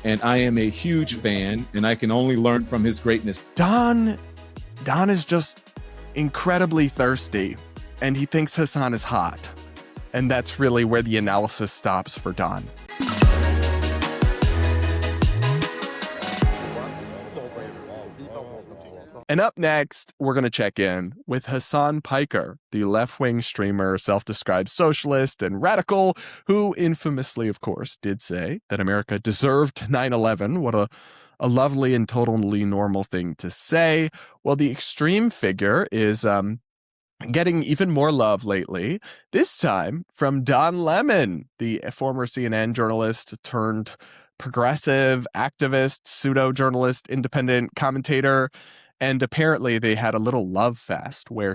and I am a huge fan, and I can only learn from his greatness. Don is just incredibly thirsty, and he thinks Hasan is hot. And that's really where the analysis stops for Don. And up next, we're going to check in with Hasan Piker, the left-wing streamer, self-described socialist and radical, who infamously, of course, did say that America deserved 9/11. What a lovely and totally normal thing to say. Well, the extreme figure is getting even more love lately, this time from Don Lemon, the former CNN journalist turned progressive activist, pseudo-journalist, independent commentator. And apparently they had a little love fest where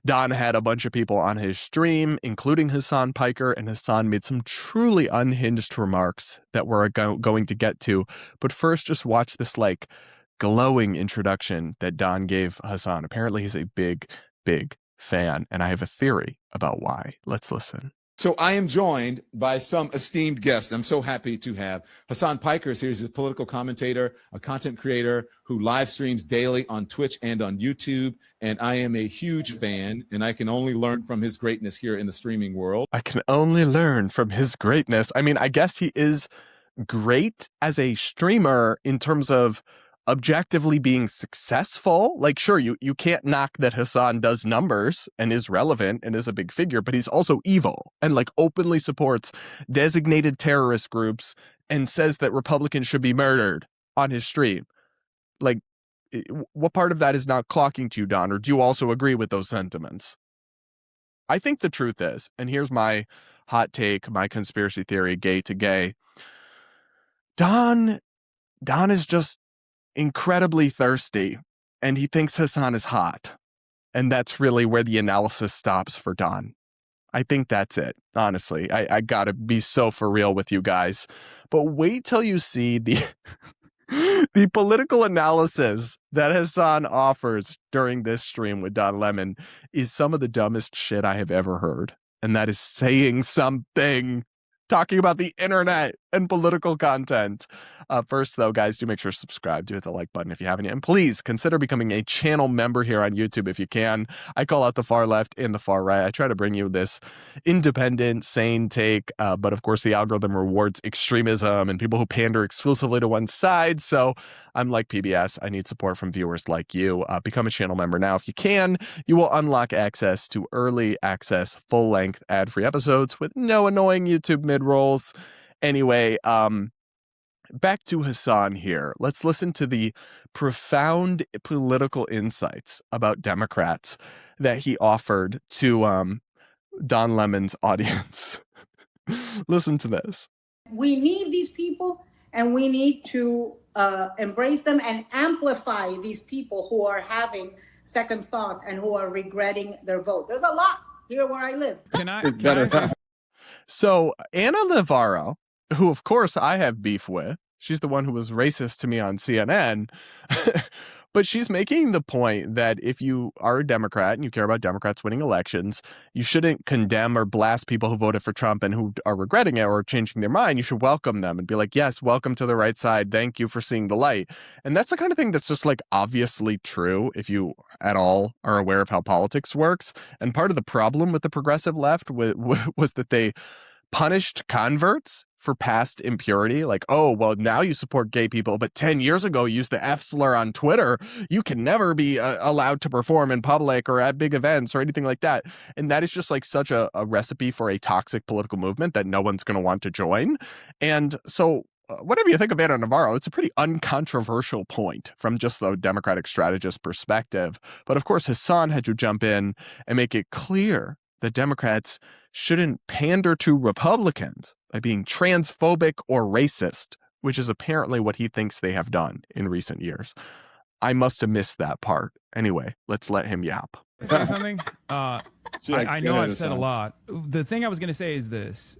Don had a bunch of people on his stream, including Hasan Piker, and Hasan made some truly unhinged remarks that we're going to get to. But first, just watch this glowing introduction that Don gave Hasan. Apparently he's a big fan, and I have a theory about why. Let's listen. So I am joined by some esteemed guests. I'm so happy to have Hasan Piker is here. He's a political commentator, a content creator who live streams daily on Twitch and on YouTube. And I am a huge fan, and I can only learn from his greatness here in the streaming world. I can only learn from his greatness. I mean, I guess he is great as a streamer in terms of objectively being successful. Like, sure, you can't knock that Hasan does numbers and is relevant and is a big figure, but he's also evil and openly supports designated terrorist groups and says that Republicans should be murdered on his stream. What part of that is not clocking to you, Don? Or do you also agree with those sentiments? I think the truth is, and here's my hot take, my conspiracy theory, gay to gay. Don is just incredibly thirsty, and he thinks Hasan is hot. And that's really where the analysis stops for Don. I think that's it, honestly. I gotta be so for real with you guys. But wait till you see the the political analysis that Hasan offers during this stream with Don Lemon is some of the dumbest shit I have ever heard. And that is saying something. Talking about the internet and political content. First, though, guys, do make sure to subscribe. Do hit the like button if you haven't yet. And please consider becoming a channel member here on YouTube if you can. I call out the far left and the far right. I try to bring you this independent, sane take. But of course, the algorithm rewards extremism and people who pander exclusively to one side. So I'm like PBS. I need support from viewers like you. Become a channel member now if you can. You will unlock access to early access, full-length, ad-free episodes with no annoying YouTube mid-rolls. Anyway, back to Hasan here. Let's listen to the profound political insights about Democrats that he offered to Don Lemon's audience. Listen to this. We need these people, and we need to embrace them and amplify these people who are having second thoughts and who are regretting their vote. There's a lot here where I live. Can I So Anna Navarro, who of course I have beef with, she's the one who was racist to me on CNN, but she's making the point that if you are a Democrat and you care about Democrats winning elections, you shouldn't condemn or blast people who voted for Trump and who are regretting it or changing their mind. You should welcome them and be like, yes, welcome to the right side. Thank you for seeing the light. And that's the kind of thing that's just obviously true if you at all are aware of how politics works. And part of the problem with the progressive left was that they punished converts for past impurity. Oh, well, now you support gay people, but 10 years ago you used the F slur on Twitter. You can never be allowed to perform in public or at big events or anything like that. And that is just such a recipe for a toxic political movement that no one's going to want to join. And so whatever you think of Anna Navarro, it's a pretty uncontroversial point from just the Democratic strategist perspective. But of course, Hasan had to jump in and make it clear that Democrats shouldn't pander to Republicans by being transphobic or racist, which is apparently what he thinks they have done in recent years. I must have missed that part. Anyway, let's let him yap. Say something? I know I've said a lot. The thing I was going to say is this.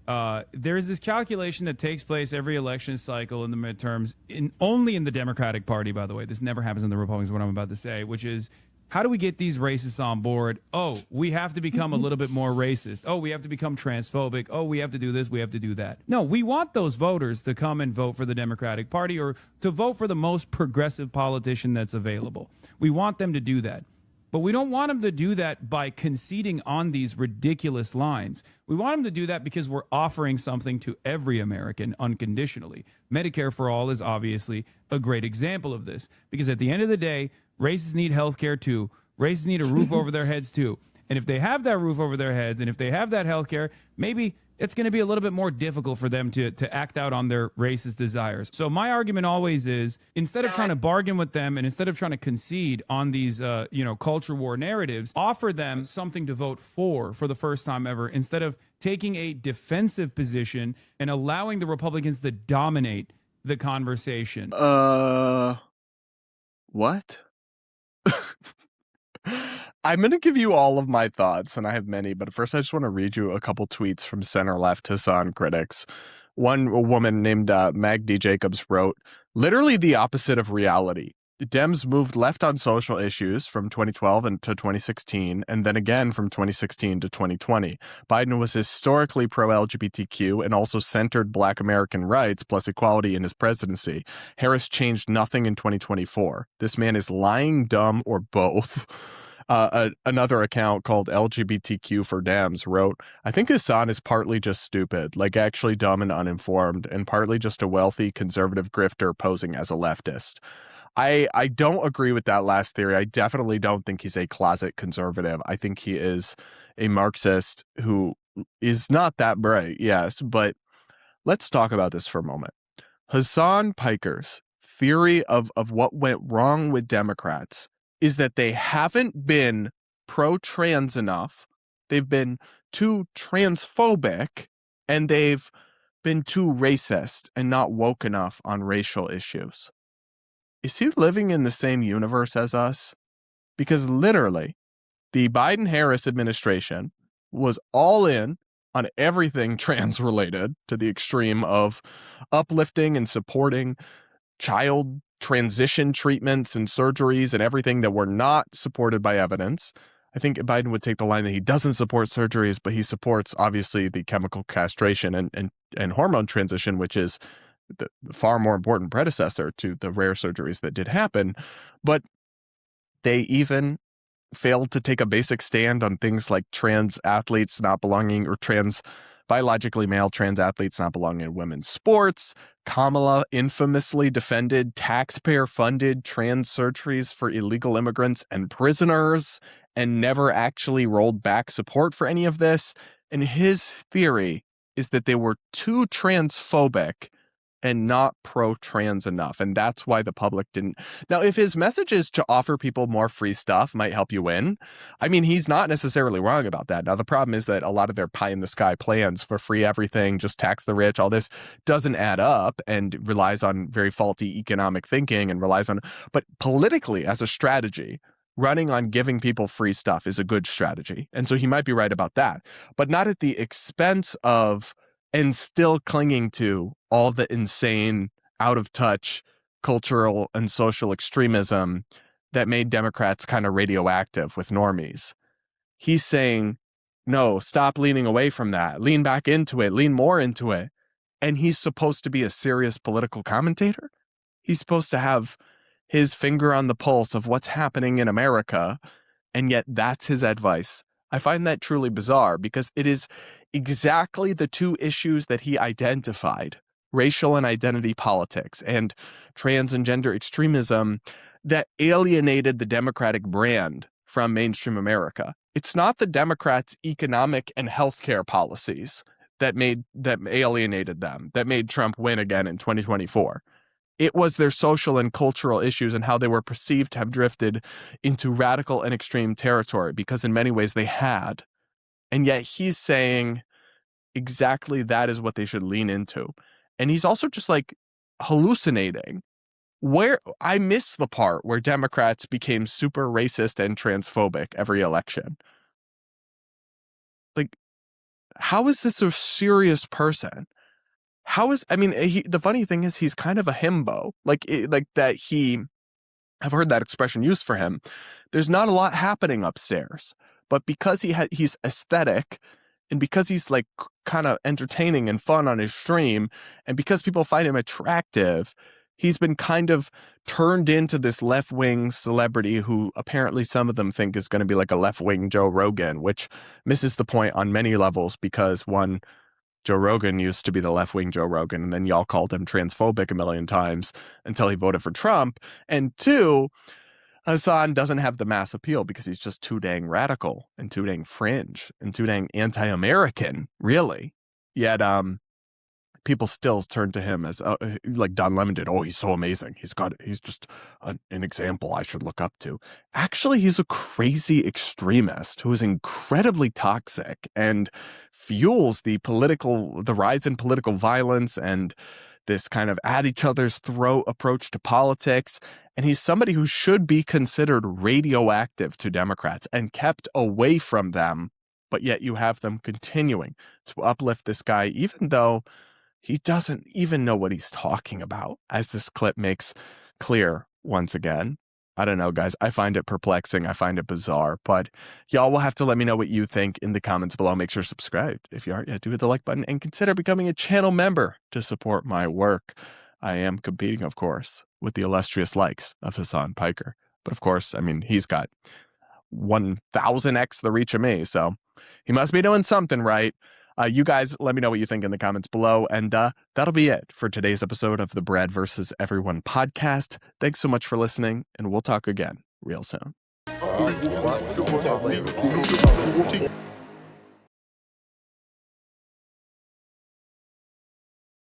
There's this calculation that takes place every election cycle in the midterms, only in the Democratic Party, by the way. This never happens in the Republicans, what I'm about to say, which is How do we get these racists on board? Oh, we have to become a little bit more racist. Oh, we have to become transphobic. Oh, we have to do this. We have to do that. No, we want those voters to come and vote for the Democratic Party or to vote for the most progressive politician that's available. We want them to do that. But we don't want them to do that by conceding on these ridiculous lines. We want them to do that because we're offering something to every American unconditionally. Medicare for all is obviously a great example of this, because at the end of the day, racists need health care too. Racists need a roof over their heads too. And if they have that roof over their heads and if they have that health care, maybe it's going to be a little bit more difficult for them to act out on their racist desires. So my argument always is, instead of trying to bargain with them and instead of trying to concede on these, culture war narratives, offer them something to vote for the first time ever, instead of taking a defensive position and allowing the Republicans to dominate the conversation. What? I'm going to give you all of my thoughts, and I have many, but first I just want to read you a couple tweets from center-left Hasan critics. One woman named Mag D. Jacobs wrote, "Literally the opposite of reality. Dems moved left on social issues from 2012 to 2016, and then again from 2016 to 2020. Biden was historically pro-LGBTQ and also centered Black American rights plus equality in his presidency. Harris changed nothing in 2024. This man is lying, dumb, or both." Another account called LGBTQ for Dems wrote, "I think Hasan is partly just stupid, like actually dumb and uninformed, and partly just a wealthy conservative grifter posing as a leftist." I don't agree with that last theory. I definitely don't think he's a closet conservative. I think he is a Marxist who is not that bright, yes, but let's talk about this for a moment. Hasan Piker's theory of what went wrong with Democrats is that they haven't been pro-trans enough, they've been too transphobic, and they've been too racist and not woke enough on racial issues. Is he living in the same universe as us? Because literally, the Biden-Harris administration was all in on everything trans-related, to the extreme of uplifting and supporting child transition treatments and surgeries and everything that were not supported by evidence. I think Biden would take the line that he doesn't support surgeries, but he supports, obviously, the chemical castration and hormone transition, which is the far more important predecessor to the rare surgeries that did happen. But they even failed to take a basic stand on things like trans athletes not belonging, or biologically male trans athletes not belonging in women's sports. Kamala infamously defended taxpayer-funded trans surgeries for illegal immigrants and prisoners and never actually rolled back support for any of this. And his theory is that they were too transphobic and not pro-trans enough. And that's why the public didn't. Now, if his message is to offer people more free stuff might help you win, I mean, he's not necessarily wrong about that. Now, the problem is that a lot of their pie-in-the-sky plans for free everything, just tax the rich, all this doesn't add up and relies on very faulty economic thinking and relies on, but politically, as a strategy, running on giving people free stuff is a good strategy. And so he might be right about that, but not at the expense of and still clinging to all the insane, out-of-touch cultural and social extremism that made Democrats kind of radioactive with normies. He's saying, no, stop leaning away from that. Lean back into it. Lean more into it. And he's supposed to be a serious political commentator. He's supposed to have his finger on the pulse of what's happening in America, and yet that's his advice. I find that truly bizarre because it is exactly the two issues that he identified, racial and identity politics and trans and gender extremism, that alienated the Democratic brand from mainstream America. It's not the Democrats' economic and healthcare policies that alienated them, that made Trump win again in 2024. It was their social and cultural issues and how they were perceived to have drifted into radical and extreme territory, because in many ways they had. And yet he's saying exactly that is what they should lean into. And he's also just like hallucinating. Where I miss the part where Democrats became super racist and transphobic every election. Like, how is this a serious person? The funny thing is he's kind of a himbo, like that he I've heard that expression used for him. There's not a lot happening upstairs, but because he's aesthetic, and because he's like kind of entertaining and fun on his stream, and because people find him attractive, he's been kind of turned into this left-wing celebrity who apparently some of them think is going to be like a left-wing Joe Rogan, which misses the point on many levels because one, Joe Rogan used to be the left-wing Joe Rogan, and then y'all called him transphobic a million times until he voted for Trump. And two, Hasan doesn't have the mass appeal because he's just too dang radical and too dang fringe and too dang anti-American, really. Yet, people still turn to him as like Don Lemon did. Oh, he's so amazing. He's just an example I should look up to. Actually, he's a crazy extremist who is incredibly toxic and fuels the rise in political violence and this kind of at each other's throat approach to politics. And he's somebody who should be considered radioactive to Democrats and kept away from them. But yet you have them continuing to uplift this guy, even though he doesn't even know what he's talking about, as this clip makes clear once again. I don't know, guys. I find it perplexing. I find it bizarre. But y'all will have to let me know what you think in the comments below. Make sure to subscribe if you aren't yet. Do hit the like button and consider becoming a channel member to support my work. I am competing, of course, with the illustrious likes of Hasan Piker. But of course, I mean, he's got 1,000x the reach of me, so he must be doing something right. You guys, let me know what you think in the comments below. And that'll be it for today's episode of the Brad vs. Everyone podcast. Thanks so much for listening, and we'll talk again real soon.